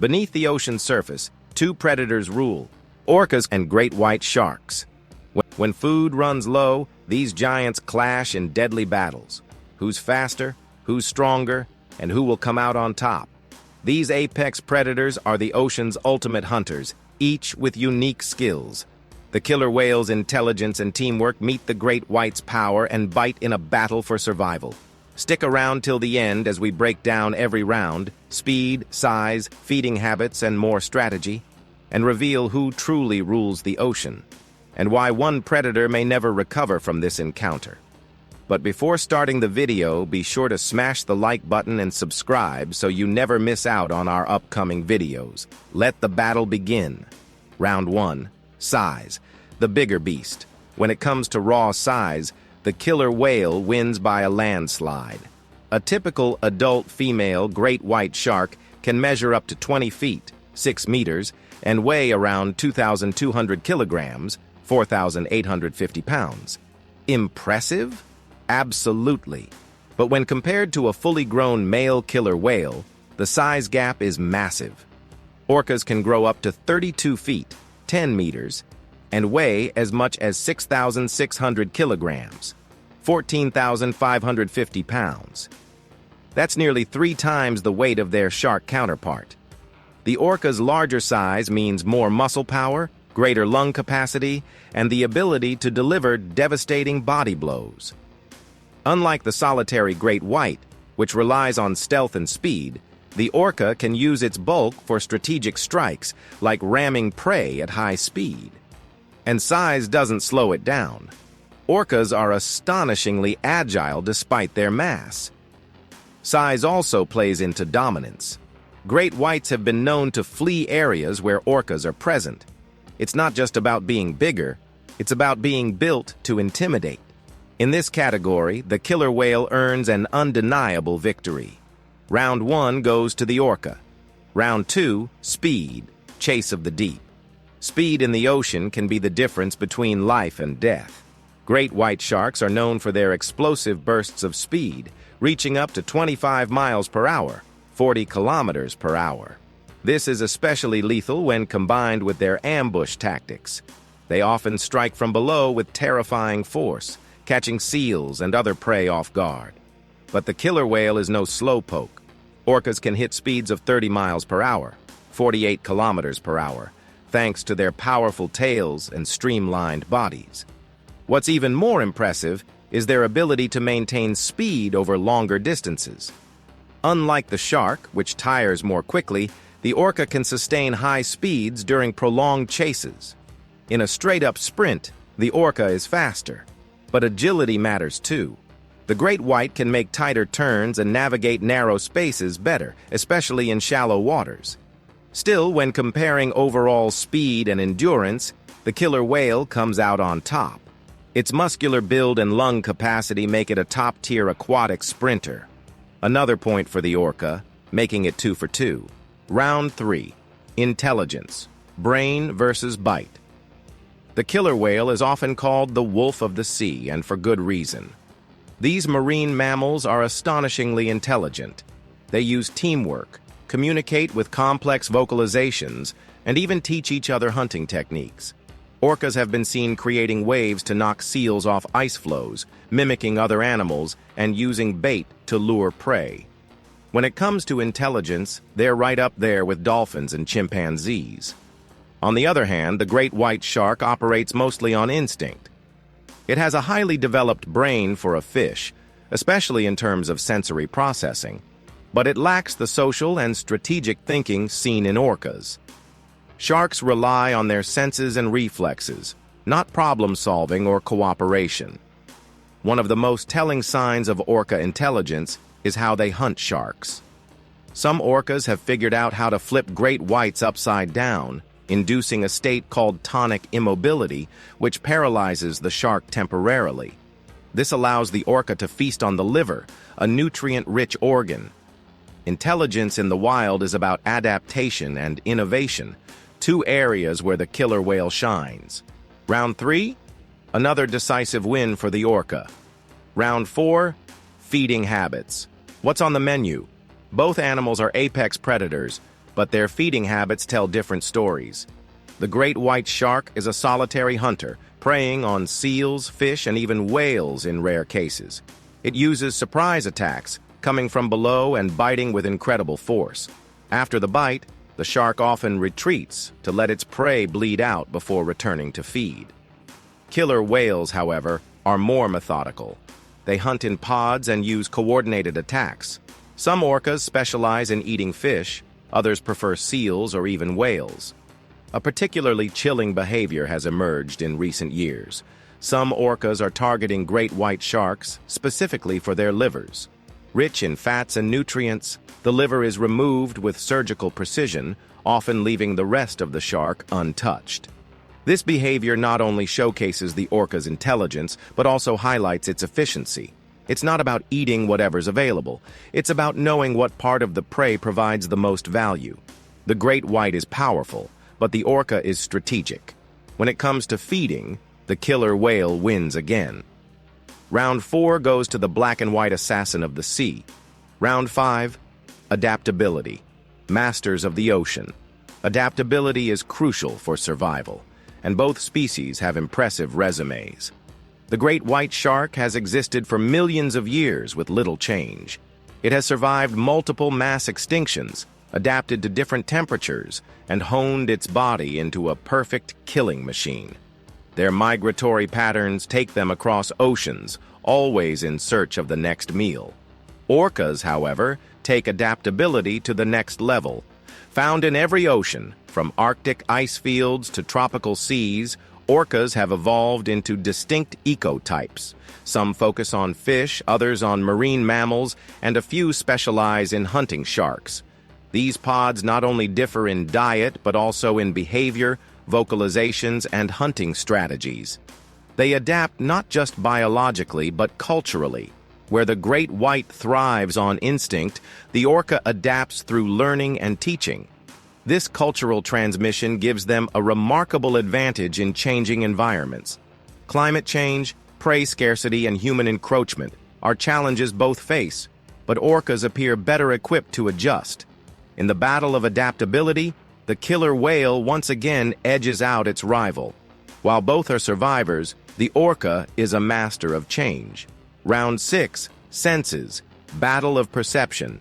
Beneath the ocean's surface, two predators rule: orcas and great white sharks. When food runs low, these giants clash in deadly battles. Who's faster, who's stronger, and who will come out on top? These apex predators are the ocean's ultimate hunters, each with unique skills. The killer whale's intelligence and teamwork meet the great white's power and bite in a battle for survival. Stick around till the end as we break down every round, speed, size, feeding habits, and more strategy, and reveal who truly rules the ocean, and why one predator may never recover from this encounter. But before starting the video, be sure to smash the like button and subscribe so you never miss out on our upcoming videos. Let the battle begin. Round 1. Size. The bigger beast. When it comes to raw size, the killer whale wins by a landslide. A typical adult female great white shark can measure up to 20 feet, 6 meters, and weigh around 2,200 kilograms, 4,850 pounds. Impressive? Absolutely. But when compared to a fully grown male killer whale, the size gap is massive. Orcas can grow up to 32 feet, 10 meters, and weigh as much as 6,600 kilograms, 14,550 pounds. That's nearly 3 times the weight of their shark counterpart. The orca's larger size means more muscle power, greater lung capacity, and the ability to deliver devastating body blows. Unlike the solitary great white, which relies on stealth and speed, the orca can use its bulk for strategic strikes, like ramming prey at high speed. And size doesn't slow it down. Orcas are astonishingly agile despite their mass. Size also plays into dominance. Great whites have been known to flee areas where orcas are present. It's not just about being bigger, it's about being built to intimidate. In this category, the killer whale earns an undeniable victory. Round 1 goes to the orca. Round 2, speed, chase of the deep. Speed in the ocean can be the difference between life and death. Great white sharks are known for their explosive bursts of speed, reaching up to 25 miles per hour, 40 kilometers per hour. This is especially lethal when combined with their ambush tactics. They often strike from below with terrifying force, catching seals and other prey off guard. But the killer whale is no slowpoke. Orcas can hit speeds of 30 miles per hour, 48 kilometers per hour, thanks to their powerful tails and streamlined bodies. What's even more impressive is their ability to maintain speed over longer distances. Unlike the shark, which tires more quickly, the orca can sustain high speeds during prolonged chases. In a straight-up sprint, the orca is faster, but agility matters too. The great white can make tighter turns and navigate narrow spaces better, especially in shallow waters. Still, when comparing overall speed and endurance, the killer whale comes out on top. Its muscular build and lung capacity make it a top-tier aquatic sprinter. Another point for the orca, making it 2 for 2. Round 3. Intelligence. Brain versus bite. The killer whale is often called the wolf of the sea, and for good reason. These marine mammals are astonishingly intelligent. They use teamwork, communicate with complex vocalizations, and even teach each other hunting techniques. Orcas have been seen creating waves to knock seals off ice floes, mimicking other animals, and using bait to lure prey. When it comes to intelligence, they're right up there with dolphins and chimpanzees. On the other hand, the great white shark operates mostly on instinct. It has a highly developed brain for a fish, especially in terms of sensory processing, but it lacks the social and strategic thinking seen in orcas. Sharks rely on their senses and reflexes, not problem-solving or cooperation. One of the most telling signs of orca intelligence is how they hunt sharks. Some orcas have figured out how to flip great whites upside down, inducing a state called tonic immobility, which paralyzes the shark temporarily. This allows the orca to feast on the liver, a nutrient-rich organ. Intelligence in the wild is about adaptation and innovation, 2 areas where the killer whale shines. Round 3, another decisive win for the orca. Round 4, feeding habits. What's on the menu? Both animals are apex predators, but their feeding habits tell different stories. The great white shark is a solitary hunter, preying on seals, fish, and even whales in rare cases. It uses surprise attacks, coming from below and biting with incredible force. After the bite, the shark often retreats to let its prey bleed out before returning to feed. Killer whales, however, are more methodical. They hunt in pods and use coordinated attacks. Some orcas specialize in eating fish, others prefer seals or even whales. A particularly chilling behavior has emerged in recent years. Some orcas are targeting great white sharks specifically for their livers. Rich in fats and nutrients, the liver is removed with surgical precision, often leaving the rest of the shark untouched. This behavior not only showcases the orca's intelligence, but also highlights its efficiency. It's not about eating whatever's available. It's about knowing what part of the prey provides the most value. The great white is powerful, but the orca is strategic. When it comes to feeding, the killer whale wins again. Round 4 goes to the black and white assassin of the sea. Round 5, adaptability. Masters of the ocean. Adaptability is crucial for survival, and both species have impressive resumes. The great white shark has existed for millions of years with little change. It has survived multiple mass extinctions, adapted to different temperatures, and honed its body into a perfect killing machine. Their migratory patterns take them across oceans, always in search of the next meal. Orcas, however, take adaptability to the next level. Found in every ocean, from Arctic ice fields to tropical seas, orcas have evolved into distinct ecotypes. Some focus on fish, others on marine mammals, and a few specialize in hunting sharks. These pods not only differ in diet, but also in behavior, vocalizations, and hunting strategies. They adapt not just biologically, but culturally. Where the great white thrives on instinct, the orca adapts through learning and teaching. This cultural transmission gives them a remarkable advantage in changing environments. Climate change, prey scarcity, and human encroachment are challenges both face, but orcas appear better equipped to adjust. In the battle of adaptability, the killer whale once again edges out its rival. While both are survivors, the orca is a master of change. Round 6, senses, battle of perception.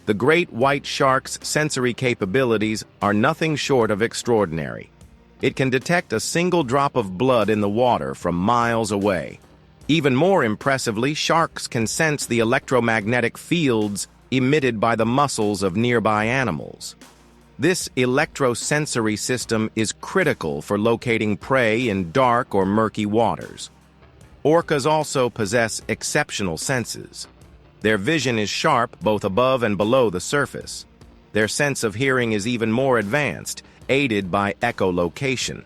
The great white shark's sensory capabilities are nothing short of extraordinary. It can detect a single drop of blood in the water from miles away. Even more impressively, sharks can sense the electromagnetic fields emitted by the muscles of nearby animals. This electrosensory system is critical for locating prey in dark or murky waters. Orcas also possess exceptional senses. Their vision is sharp both above and below the surface. Their sense of hearing is even more advanced, aided by echolocation.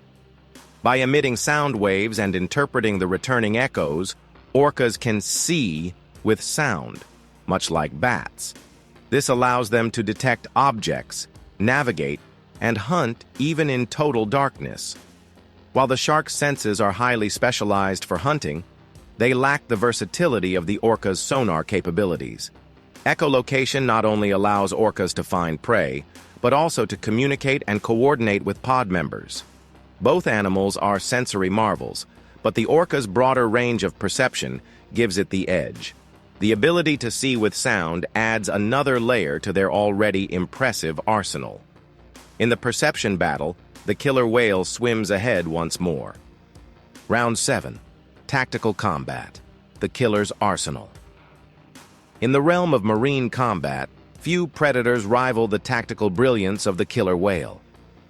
By emitting sound waves and interpreting the returning echoes, orcas can see with sound, much like bats. This allows them to detect objects, navigate, and hunt even in total darkness. While the shark's senses are highly specialized for hunting, they lack the versatility of the orca's sonar capabilities. Echolocation not only allows orcas to find prey, but also to communicate and coordinate with pod members. Both animals are sensory marvels, but the orca's broader range of perception gives it the edge. The ability to see with sound adds another layer to their already impressive arsenal. In the perception battle, the killer whale swims ahead once more. Round 7. Tactical combat. The killer's arsenal. In the realm of marine combat, few predators rival the tactical brilliance of the killer whale.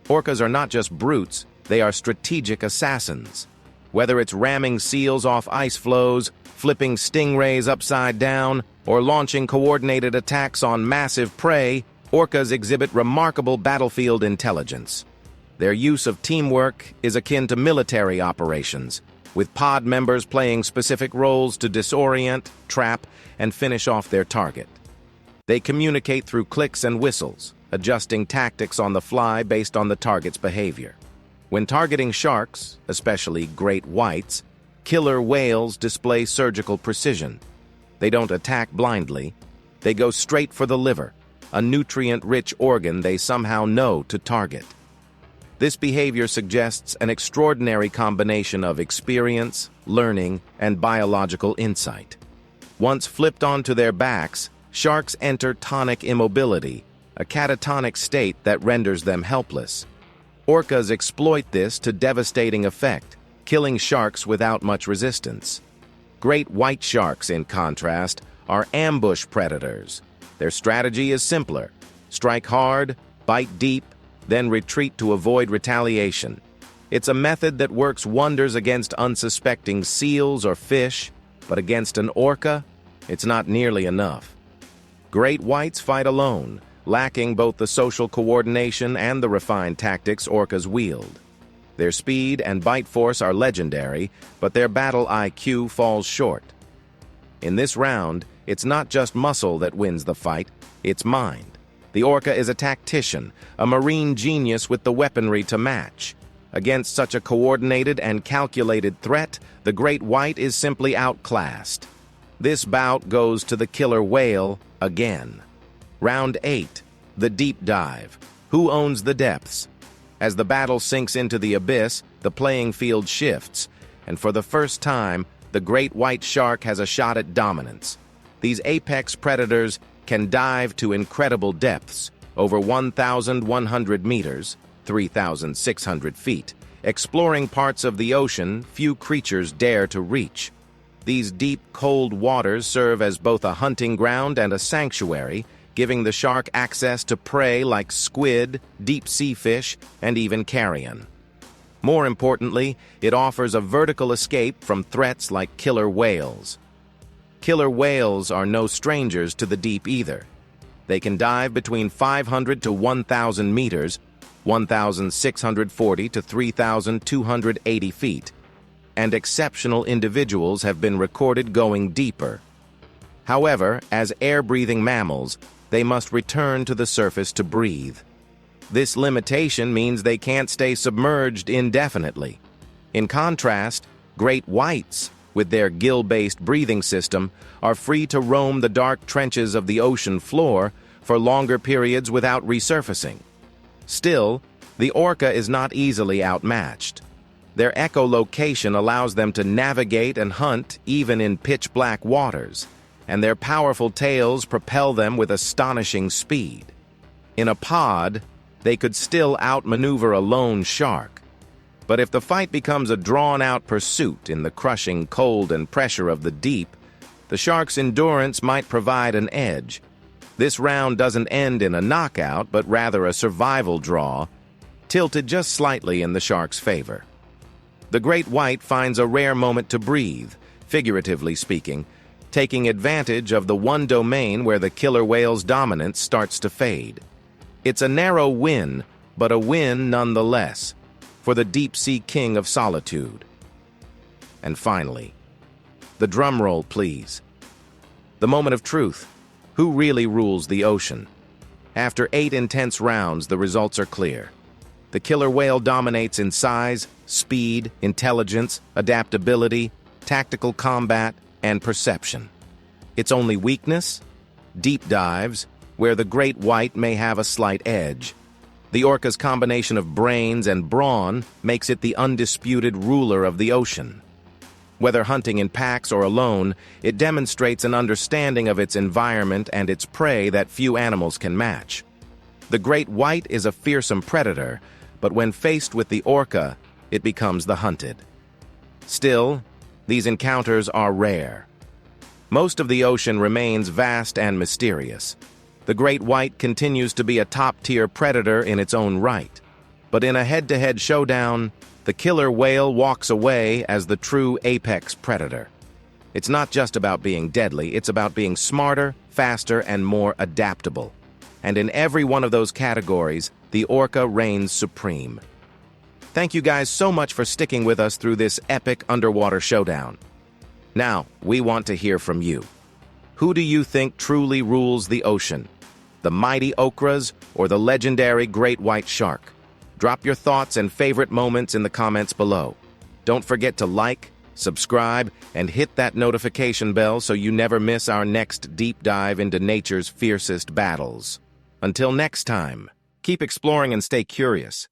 Orcas are not just brutes, they are strategic assassins. Whether it's ramming seals off ice floes, flipping stingrays upside down, or launching coordinated attacks on massive prey, orcas exhibit remarkable battlefield intelligence. Their use of teamwork is akin to military operations, with pod members playing specific roles to disorient, trap, and finish off their target. They communicate through clicks and whistles, adjusting tactics on the fly based on the target's behavior. When targeting sharks, especially great whites, killer whales display surgical precision. They don't attack blindly. They go straight for the liver, a nutrient-rich organ they somehow know to target. This behavior suggests an extraordinary combination of experience, learning, and biological insight. Once flipped onto their backs, sharks enter tonic immobility, a catatonic state that renders them helpless. Orcas exploit this to devastating effect, killing sharks without much resistance. Great white sharks, in contrast, are ambush predators. Their strategy is simpler: strike hard, bite deep, then retreat to avoid retaliation. It's a method that works wonders against unsuspecting seals or fish, but against an orca, it's not nearly enough. Great whites fight alone, lacking both the social coordination and the refined tactics orcas wield. Their speed and bite force are legendary, but their battle IQ falls short. In this round, it's not just muscle that wins the fight, it's mind. The orca is a tactician, a marine genius with the weaponry to match. Against such a coordinated and calculated threat, the great white is simply outclassed. This bout goes to the killer whale again. Round 8, the deep dive. Who owns the depths? As the battle sinks into the abyss, the playing field shifts, and for the first time, the great white shark has a shot at dominance. These apex predators can dive to incredible depths, over 1,100 meters, 3,600 feet, exploring parts of the ocean few creatures dare to reach. These deep, cold waters serve as both a hunting ground and a sanctuary, giving the shark access to prey like squid, deep-sea fish, and even carrion. More importantly, it offers a vertical escape from threats like killer whales. Killer whales are no strangers to the deep either. They can dive between 500 to 1,000 meters, 1,640 to 3,280 feet, and exceptional individuals have been recorded going deeper. However, as air-breathing mammals, they must return to the surface to breathe. This limitation means they can't stay submerged indefinitely. In contrast, great whites, with their gill-based breathing system, are free to roam the dark trenches of the ocean floor for longer periods without resurfacing. Still, the orca is not easily outmatched. Their echolocation allows them to navigate and hunt even in pitch-black waters, and their powerful tails propel them with astonishing speed. In a pod, they could still outmaneuver a lone shark. But if the fight becomes a drawn-out pursuit in the crushing cold and pressure of the deep, the shark's endurance might provide an edge. This round doesn't end in a knockout, but rather a survival draw, tilted just slightly in the shark's favor. The great white finds a rare moment to breathe, figuratively speaking, taking advantage of the one domain where the killer whale's dominance starts to fade. It's a narrow win, but a win nonetheless, for the deep-sea king of solitude. And finally, the drum roll, please. The moment of truth. Who really rules the ocean? After 8 intense rounds, the results are clear. The killer whale dominates in size, speed, intelligence, adaptability, tactical combat, and perception. Its only weakness? Deep dives, where the great white may have a slight edge. The orca's combination of brains and brawn makes it the undisputed ruler of the ocean. Whether hunting in packs or alone, it demonstrates an understanding of its environment and its prey that few animals can match. The great white is a fearsome predator, but when faced with the orca, it becomes the hunted. Still, these encounters are rare. Most of the ocean remains vast and mysterious. The great white continues to be a top-tier predator in its own right. But in a head-to-head showdown, the killer whale walks away as the true apex predator. It's not just about being deadly, it's about being smarter, faster, and more adaptable. And in every one of those categories, the orca reigns supreme. Thank you guys so much for sticking with us through this epic underwater showdown. Now, we want to hear from you. Who do you think truly rules the ocean? The mighty orcas or the legendary great white shark? Drop your thoughts and favorite moments in the comments below. Don't forget to like, subscribe, and hit that notification bell so you never miss our next deep dive into nature's fiercest battles. Until next time, keep exploring and stay curious.